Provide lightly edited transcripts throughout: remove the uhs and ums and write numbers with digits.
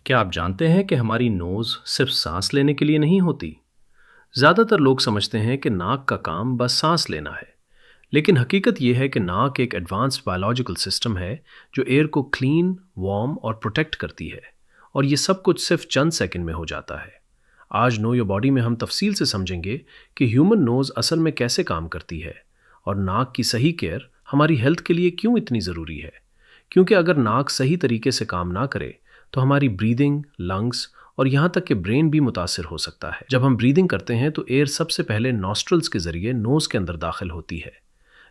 क्या आप जानते हैं कि हमारी नोज़ सिर्फ सांस लेने के लिए नहीं होती? ज़्यादातर लोग समझते हैं कि नाक का काम बस सांस लेना है, लेकिन हकीकत यह है कि नाक एक एडवांस्ड बायोलॉजिकल सिस्टम है जो एयर को क्लीन, वार्म और प्रोटेक्ट करती है, और ये सब कुछ सिर्फ चंद सेकंड में हो जाता है। आज नो योर बॉडी में हम तफसील से समझेंगे कि ह्यूमन नोज़ असल में कैसे काम करती है और नाक की सही केयर हमारी हेल्थ के लिए क्यों इतनी ज़रूरी है। क्योंकि अगर नाक सही तरीके से काम ना करे तो हमारी ब्रीदिंग, लंग्स और यहाँ तक कि ब्रेन भी मुतासिर हो सकता है। जब हम ब्रीदिंग करते हैं तो एयर सबसे पहले नॉस्ट्रल्स के जरिए नोज के अंदर दाखिल होती है,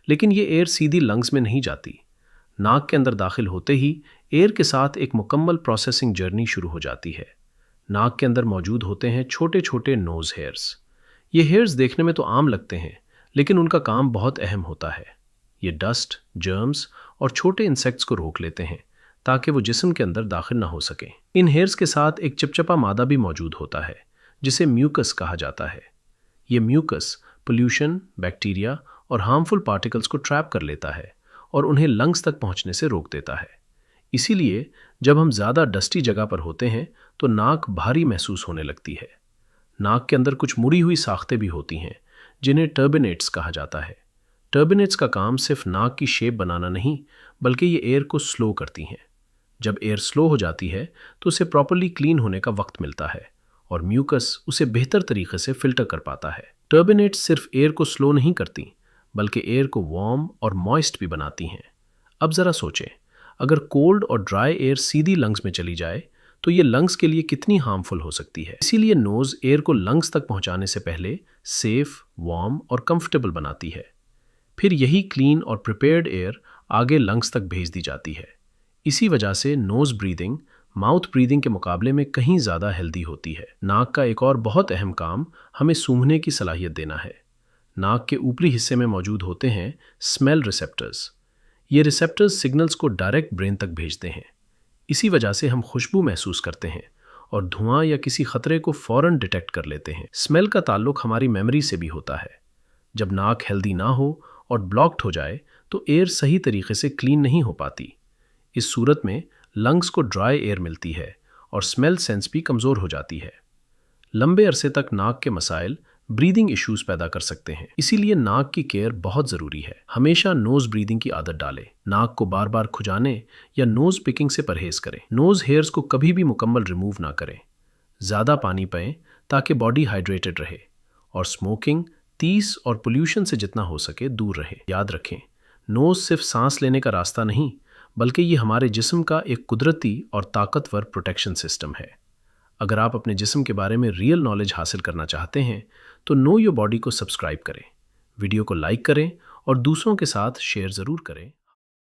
लेकिन ये एयर सीधी लंग्स में नहीं जाती। नाक के अंदर दाखिल होते ही एयर के साथ एक मुकम्मल प्रोसेसिंग जर्नी शुरू हो जाती है। नाक के अंदर मौजूद होते हैं छोटे छोटे नोज हेयर्स। ये हेयर्स देखने में तो आम लगते हैं, लेकिन उनका काम बहुत अहम होता है। ये डस्ट, जर्म्स और छोटे इंसेक्ट्स को रोक लेते हैं ताकि वो जिस्म के अंदर दाखिल ना हो सके। इन हेयर्स के साथ एक चिपचिपा मादा भी मौजूद होता है जिसे म्यूकस कहा जाता है। ये म्यूकस पोल्यूशन, बैक्टीरिया और हार्मफुल पार्टिकल्स को ट्रैप कर लेता है और उन्हें लंग्स तक पहुंचने से रोक देता है। इसीलिए जब हम ज़्यादा डस्टी जगह पर होते हैं तो नाक भारी महसूस होने लगती है। नाक के अंदर कुछ मुड़ी हुई साख्तें भी होती हैं जिन्हें टर्बिनेट्स कहा जाता है। टर्बिनेट्स का काम सिर्फ नाक की शेप बनाना नहीं, बल्कि ये एयर को स्लो करती हैं। जब एयर स्लो हो जाती है तो उसे प्रॉपर्ली क्लीन होने का वक्त मिलता है और म्यूकस उसे बेहतर तरीके से फिल्टर कर पाता है। टर्बिनेट्स सिर्फ एयर को स्लो नहीं करती, बल्कि एयर को वार्म और मॉइस्ट भी बनाती हैं। अब ज़रा सोचें, अगर कोल्ड और ड्राई एयर सीधी लंग्स में चली जाए तो ये लंग्स के लिए कितनी हार्मफुल हो सकती है। इसीलिए नोज़ एयर को लंग्स तक पहुंचाने से पहले सेफ, वार्म और कंफर्टेबल बनाती है। फिर यही क्लीन और प्रिपेयर्ड एयर आगे लंग्स तक भेज दी जाती है। इसी वजह से नोज़ ब्रीदिंग माउथ ब्रीदिंग के मुकाबले में कहीं ज़्यादा हेल्दी होती है। नाक का एक और बहुत अहम काम हमें सूंघने की सलाहियत देना है। नाक के ऊपरी हिस्से में मौजूद होते हैं स्मेल रिसेप्टर्स। ये रिसेप्टर्स सिग्नल्स को डायरेक्ट ब्रेन तक भेजते हैं। इसी वजह से हम खुशबू महसूस करते हैं और धुआं या किसी खतरे को फ़ौरन डिटेक्ट कर लेते हैं। स्मेल का ताल्लुक हमारी मेमोरी से भी होता है। जब नाक हेल्दी ना हो और ब्लॉक्ड हो जाए तो एयर सही तरीके से क्लीन नहीं हो पाती। इस सूरत में लंग्स को ड्राई एयर मिलती है और स्मेल सेंस भी कमज़ोर हो जाती है। लंबे अरसे तक नाक के मसाइल ब्रीदिंग इश्यूज पैदा कर सकते हैं। इसीलिए नाक की केयर बहुत ज़रूरी है। हमेशा नोज़ ब्रीदिंग की आदत डालें। नाक को बार बार खुजाने या नोज़ पिकिंग से परहेज़ करें। नोज़ हेयर्स को कभी भी मुकम्मल रिमूव ना करें। ज़्यादा पानी पिएं ताकि बॉडी हाइड्रेटेड रहे, और स्मोकिंग, तीस और पोल्यूशन से जितना हो सके दूर रहे। याद रखें, नोज़ सिर्फ सांस लेने का रास्ता नहीं, बल्कि ये हमारे जिस्म का एक कुदरती और ताकतवर प्रोटेक्शन सिस्टम है। अगर आप अपने जिस्म के बारे में रियल नॉलेज हासिल करना चाहते हैं तो नो योर बॉडी को सब्सक्राइब करें, वीडियो को लाइक करें और दूसरों के साथ शेयर ज़रूर करें।